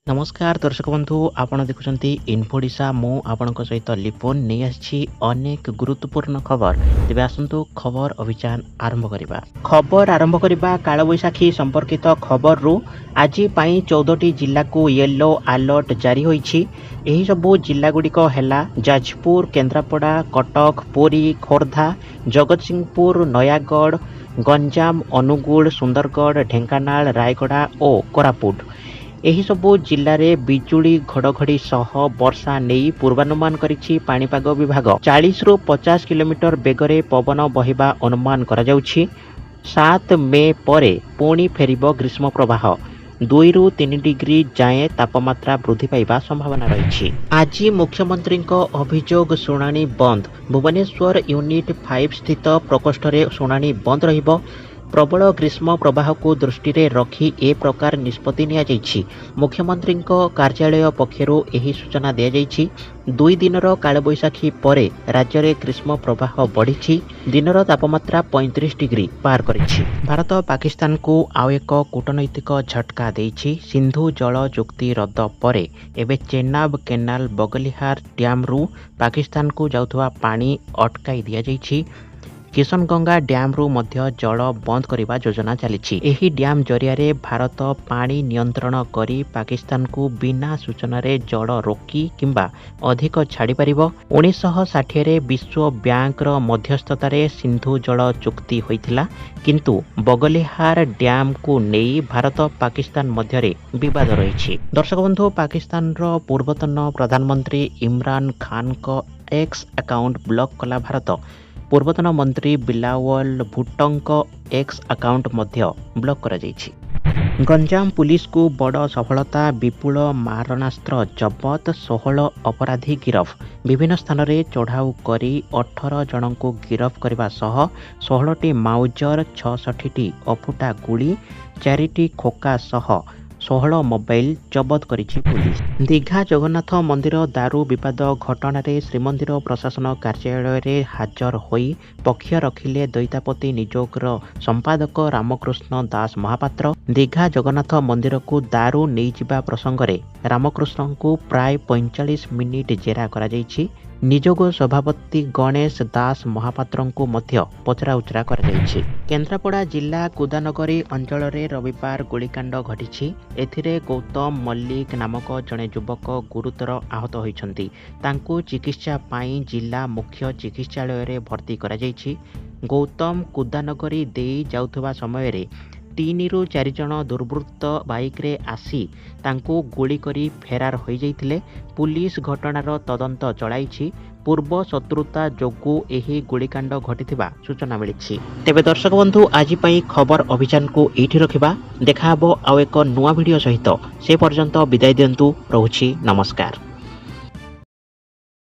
नमस्कार दर्शक बंधु आपण देखुं इनफोडिशा मु आपण सहित लिपोन नहीं आसी अनेक गुरुत्वपूर्ण खबर तेज आसतु खबर अभियान आरंभ करवा खबर आरंभ करवा कालबैशाखी संपर्कित खबर रु आज 14टी जिला को येलो अलर्ट जारी होईछि। एही सबु जिला गुड़िक है जाजपुर, केन्द्रापड़ा, कटक, पुरी, खोर्धा, जगतसिंहपुर, नयागढ़, गंजाम, अनुगुल, सुंदरगढ़, ढेंकानाल, रायगड़ा और कोरापुट। एही सबु जिल्ला रे बिजुली घड़घड़ी सह वर्षा नहीं पूर्वानुमान करिछि पाणीपाग विभाग। 40 रु 50 किलोमीटर बेगरे पवन बहिबा अनुमान करा जाउछि। 7 मे परे पुणी फेरिबो ग्रीष्म प्रवाह। 2 रु 3 डिग्री जाए तापमात्रा वृद्धि पाइबा संभावना रही। आज मुख्यमंत्री अभियोग शुणाणी बंद। भुवनेश्वर यूनिट 5 स्थित प्रकोष्ठ रे शुणाणी बंद रहिबो। प्रबल ग्रीष्म प्रवाह को दृष्टि रे रखी ए प्रकार निष्पत्ति निया जाइछि। मुख्यमंत्री कार्यालय पक्षरु एही सूचना दिया जाइछि। 2 दिनर कालबैशाखी परे राज्य रे ग्रीष्म प्रवाह बढ़िछि। दिनर तापमात्रा 35 डिग्री पार करिछि। भारत पाकिस्तान को आउ एक कूटनैतिक झटका देइछि। सिंधु जल चुक्ति रद्द परे एबे चेनाब केनाल बगलिहार डैम रु पाकिस्तान को जाउथवा पानी अटकाई दिया जाइछि। किशनगंगा डैम रु मध्य जल बंद करने योजना चली। एही डैम जरिया भारत पानी नियंत्रण करी पाकिस्तान को बिना सूचना रे जल रोकी किंबा अधिक छाड़ी पारिबो। 1960 रे विश्व बैंक रो मध्यस्थता रे सिंधु जल चुक्ति होइथिला, किंतु बगलिहार डैम को नहीं भारत पाकिस्तान मध्य रे विवाद रही। दर्शक बंधु, पाकिस्तान रो पूर्वतन प्रधानमंत्री इमरान खान को एक्स अकाउंट ब्लॉक कला भारत। पूर्वतन मंत्री बिलावल भुट्टों एक्स अकाउंट मध्य ब्लॉक करा जाइछि। गंजाम पुलिस को बड़ सफलता। विपुल मारणास्त्र जबत, 16 अपराधी गिरफ। विभिन्न स्थान रे चढ़ाऊ करी 18 जन को गिरफ करने सह 16टी माउजर, 66टी अफुटा गुड़ी, 4टी खोका सह 16 मोबाइल जबत करिछि पुलिस। दीघा जगन्नाथ मंदिर दारू विवाद घटना रे श्रीमंदिर प्रशासन कार्यालय रे हाजर होई पक्ष रखिले दैतापति नियोगर संपादक रामकृष्ण दास महापात्र। दीघा जगन्नाथ मंदिर को दारू नहीं जिबा प्रसंग रे रामकृष्ण को प्राय 45 मिनिट जेरा करा जाइछि। निजोग सभापति गणेश दास महापात्र को मध्य पचरा उचरा करा जाइछि। केन्द्रापड़ा जिला कुदानगरी अंचल रे रविवार गोलीकांड घटिछि। एथिरे गौतम मल्लिक नामक जड़े युवक गुरुतर आहत होइछन्ति। तांको चिकित्सा पाई जिला मुख्य चिकित्सालय रे भर्ती करा जाइछि। गौतम कुदानगरी देई जाउथबा समय रे 3 रु 4 जन दुर्वृत्त बाइक रे आसी तांको गोली करी फेरार हो जाइथिले। पुलिस घटनार तदंत चलाइछि। पूर्व शत्रुता जोगु एही गोलीकांड घटिथिबा सूचना मिलिछि। तेबे दर्शक बंधु, आज पई खबर अभियान को एठी रखिबा। देखा हबो आउ एक नुआ वीडियो सहित। से पर्यंत विदाय दियंतु। रहुछि नमस्कार।